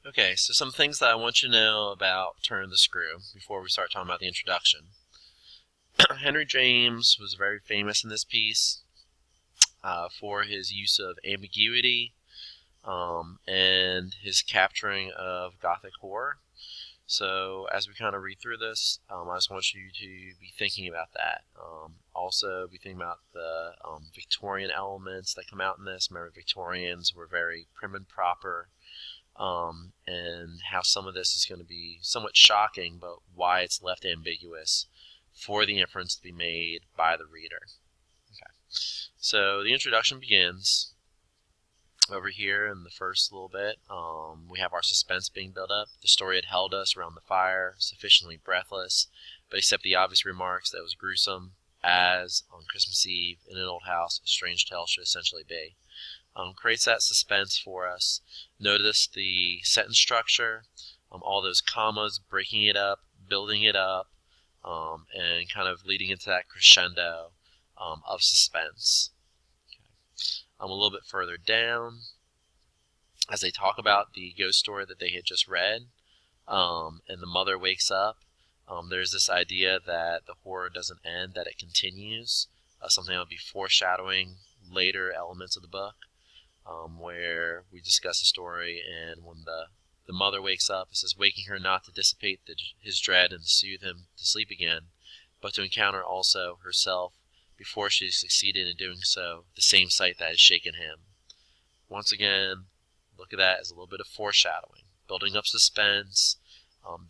Okay, so some things that I want you to know about Turn the Screw before we start talking about the introduction. Henry James was very famous in this piece for his use of ambiguity and his capturing of Gothic horror. So as we kind of read through this, I just want you to be thinking about that. Also be thinking about the Victorian elements that come out in this. Remember, Victorians were very prim and proper. And how some of this is going to be somewhat shocking, but why it's left ambiguous for the inference to be made by the reader. Okay. So the introduction begins over here in the first little bit. We have our suspense being built up. The story had held us around the fire, sufficiently breathless, but except the obvious remarks that it was gruesome, as on Christmas Eve in an old house a strange tale should essentially be. Creates that suspense for us. Notice the sentence structure, all those commas, breaking it up, building it up, and kind of leading into that crescendo of suspense. Okay. A little bit further down, as they talk about the ghost story that they had just read, and the mother wakes up, there's this idea that the horror doesn't end, that it continues, something that will be foreshadowing later elements of the book. Where we discuss the story, and when the mother wakes up, it says, waking her not to dissipate his dread and to soothe him to sleep again, but to encounter also herself, before she succeeded in doing so, the same sight that has shaken him. Once again, look at that as a little bit of foreshadowing, building up suspense,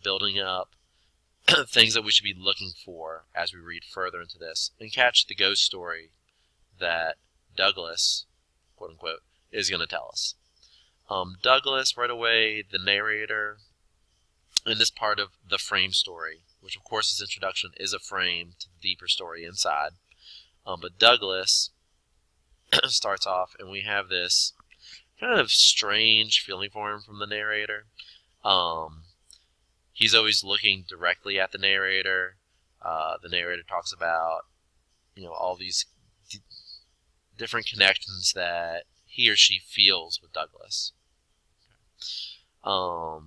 building up things that we should be looking for as we read further into this, and catch the ghost story that Douglas, quote unquote, is going to tell us. Douglas, right away, the narrator, in this part of the frame story, which of course this introduction is a frame to the deeper story inside. But Douglas starts off, and we have this kind of strange feeling for him from the narrator. He's always looking directly at the narrator. The narrator talks about, all these different connections that he or she feels with Douglas. The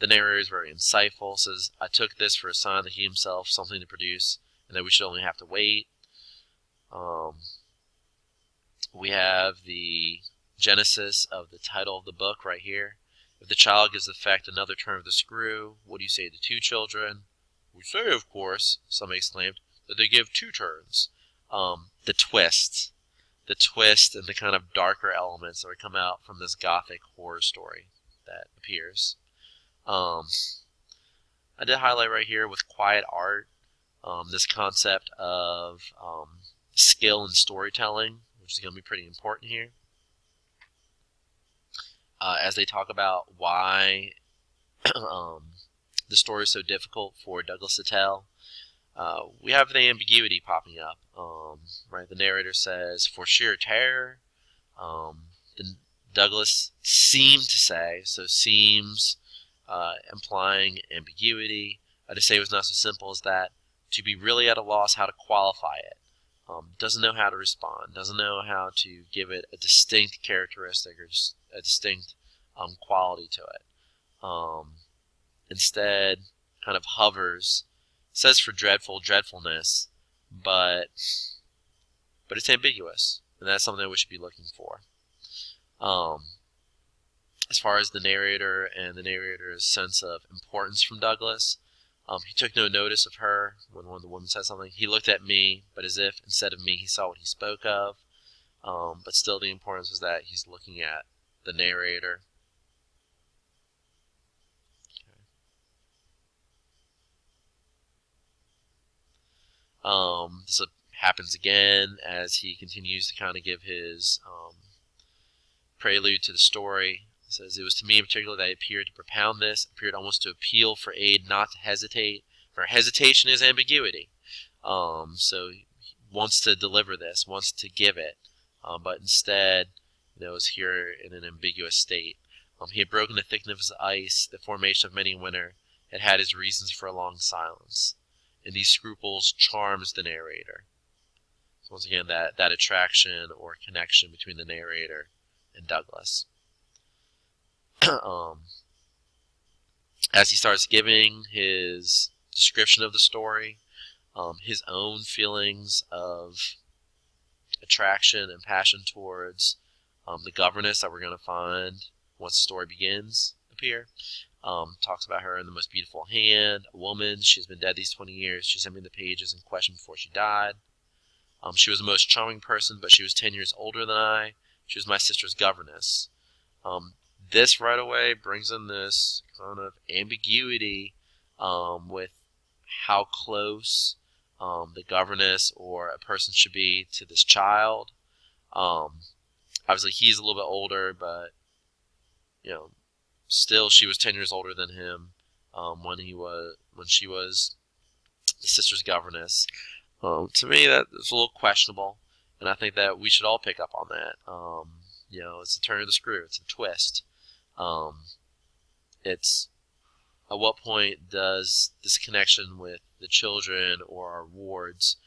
narrator is very insightful, says, I took this for a sign that he himself something to produce, and that we should only have to wait. We have the genesis of the title of the book right here. If the child gives effect another turn of the screw, what do you say to two children? We say, of course, somebody exclaimed, that they give two turns. The twist and the kind of darker elements that would come out from this Gothic horror story that appears. I did highlight right here with quiet art this concept of skill in storytelling, which is going to be pretty important here. As they talk about why the story is so difficult for Douglas to tell, we have the ambiguity popping up. Right, the narrator says, for sheer terror. Douglas seemed to say, so seems implying ambiguity. To say it was not so simple as that. To be really at a loss how to qualify it. Doesn't know how to respond. Doesn't know how to give it a distinct characteristic or just a distinct quality to it. Instead, kind of hovers. Says for dreadfulness, but it's ambiguous, and that's something that we should be looking for. As far as the narrator and the narrator's sense of importance from Douglas, he took no notice of her when one of the women said something. He looked at me, but as if instead of me he saw what he spoke of. But still the importance was that he's looking at the narrator. This happens again as he continues to kind of give his prelude to the story. It says, it was to me in particular that I appeared to propound this, appeared almost to appeal for aid, not to hesitate, for hesitation is ambiguity. So he wants to deliver this, wants to give it, but instead, is here in an ambiguous state. He had broken the thickness of ice, the formation of many winter, had had his reasons for a long silence. And these scruples charms the narrator. So once again, that attraction or connection between the narrator and Douglas. um, as he starts giving his description of the story, his own feelings of attraction and passion towards the governess that we're going to find once the story begins appear. Talks about her in the most beautiful hand, a woman. She's been dead these 20 years. She sent me the pages in question before she died. She was the most charming person, but she was 10 years older than I. She was my sister's governess. This right away brings in this kind of ambiguity with how close the governess or a person should be to this child. Obviously, he's a little bit older, but still, she was 10 years older than him when she was the sister's governess. To me, that is a little questionable, and I think that we should all pick up on that. It's a turn of the screw. It's a twist. It's at what point does this connection with the children or our wards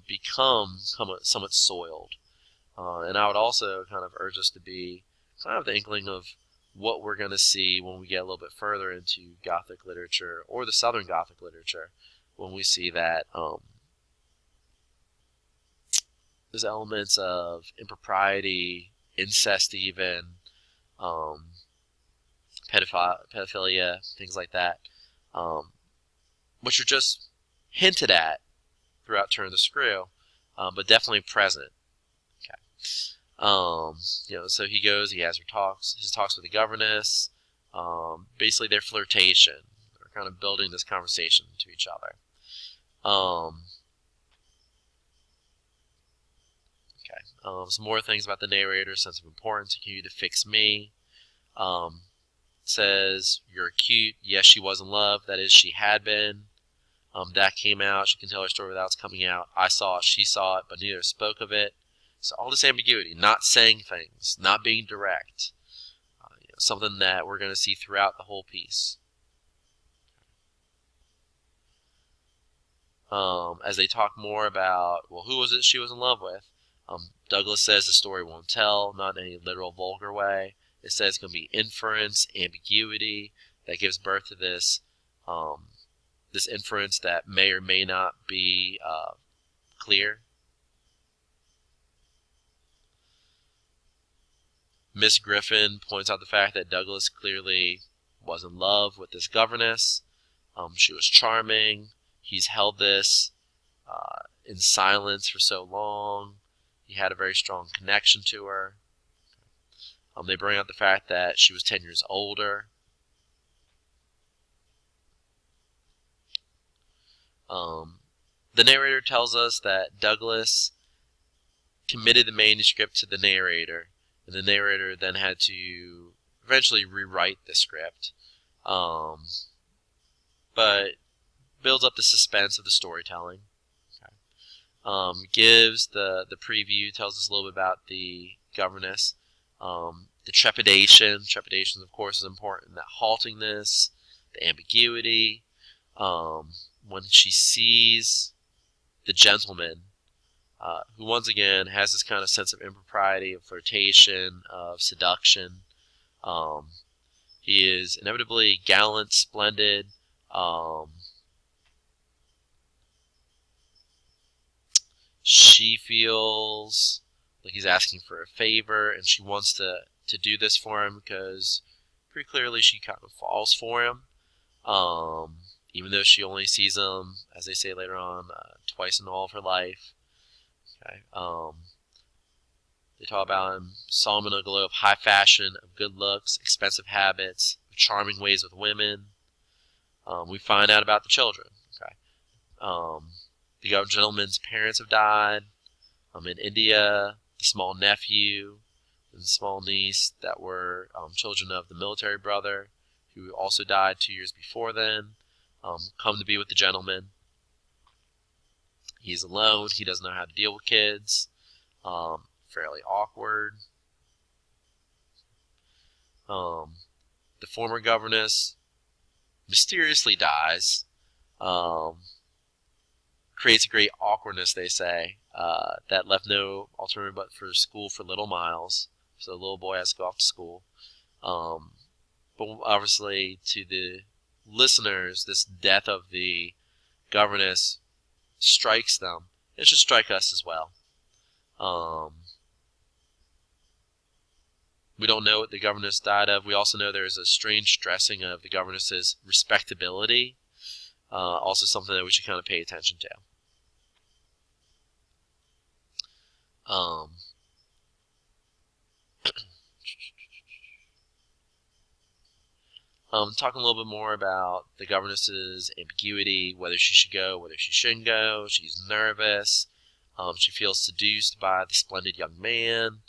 become somewhat soiled? And I would also kind of urge us to be kind of the inkling of what we're going to see when we get a little bit further into Gothic literature or the Southern Gothic literature, when we see that there's elements of impropriety, incest even, pedophilia, things like that, which are just hinted at throughout Turn the Screw, but definitely present. Okay. So he goes, he has his talks with the governess, basically their flirtation. They're kind of building this conversation to each other. Some more things about the narrator's sense of importance. He continued to fix me. Says, you're cute. Yes, she was in love. That is, she had been. That came out. She can tell her story without it's coming out. I saw it. She saw it, but neither spoke of it. So all this ambiguity, not saying things, not being direct. Something that we're going to see throughout the whole piece. As they talk more about, well, who was it she was in love with? Douglas says the story won't tell, not in any literal, vulgar way. It says it's going to be inference, ambiguity, that gives birth to this this inference that may or may not be clear. Miss Griffin points out the fact that Douglas clearly was in love with this governess. She was charming. He's held this in silence for so long. He had a very strong connection to her. They bring out the fact that she was 10 years older. The narrator tells us that Douglas committed the manuscript to the narrator, and the narrator then had to eventually rewrite the script, but builds up the suspense of the storytelling. Gives the preview, tells us a little bit about the governess. The trepidation, of course, is important. That haltingness, the ambiguity. When she sees the gentleman, who once again has this kind of sense of impropriety, of flirtation, of seduction. He is inevitably gallant, splendid. She feels like he's asking for a favor, and she wants to do this for him because pretty clearly she kind of falls for him. Even though she only sees him, as they say later on, twice in all of her life. Okay. They talk about him, saw him in a glow of high fashion, of good looks, expensive habits, of charming ways with women. We find out about the children. Okay. The gentleman's parents have died. In India, the small nephew and the small niece that were children of the military brother, who also died 2 years before then, come to be with the gentleman. He's alone. He doesn't know how to deal with kids. Fairly awkward. The former governess mysteriously dies. Creates a great awkwardness, they say, that left no alternative but for school for little Miles. So the little boy has to go off to school. But obviously, to the listeners, this death of the governess strikes them. It should strike us as well. We don't know what the governess died of. We also know there's a strange stressing of the governess's respectability. Also something that we should kind of pay attention to. Talking a little bit more about the governess's ambiguity, whether she should go, whether she shouldn't go. She's nervous. She feels seduced by the splendid young man.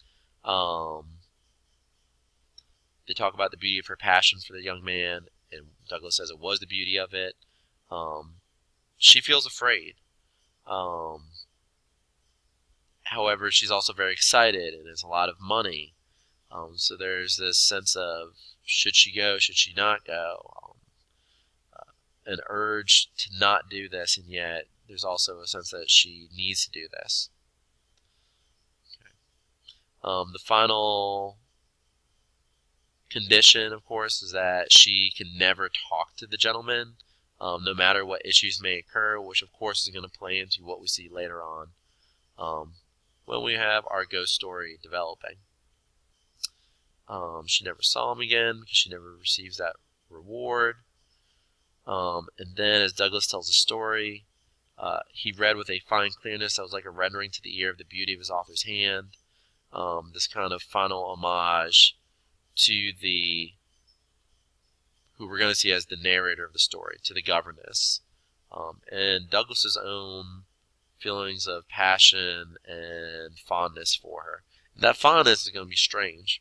They talk about the beauty of her passion for the young man, and Douglas says it was the beauty of it. She feels afraid. However, she's also very excited, and there's a lot of money. So there's this sense of, should she go, should she not go? An urge to not do this, and yet there's also a sense that she needs to do this. Okay. The final condition, of course, is that she can never talk to the gentleman, no matter what issues may occur, which of course is going to play into what we see later on when we have our ghost story developing. She never saw him again because she never receives that reward. And then, as Douglas tells the story, he read with a fine clearness that was like a rendering to the ear of the beauty of his author's hand. This kind of final homage to who we're going to see as the narrator of the story, to the governess. And Douglas's own feelings of passion and fondness for her. And that fondness is going to be strange.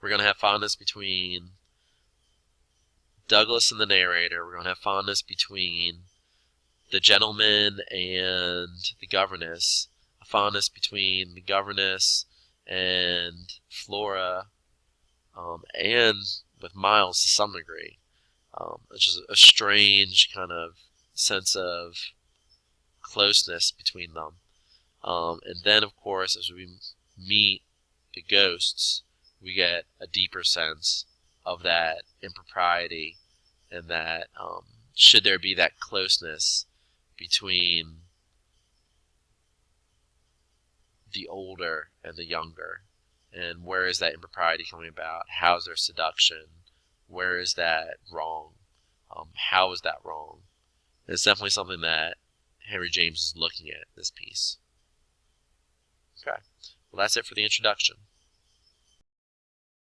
We're going to have fondness between Douglas and the narrator. We're going to have fondness between the gentleman and the governess. A fondness between the governess and Flora, and with Miles to some degree. It's just a strange kind of sense of closeness between them. And then, of course, as we meet the ghosts, we get a deeper sense of that impropriety, and that should there be that closeness between the older and the younger, and where is that impropriety coming about? How is there seduction? Where is that wrong? How is that wrong? And it's definitely something that Henry James is looking at in this piece. Okay, well, that's it for the introduction.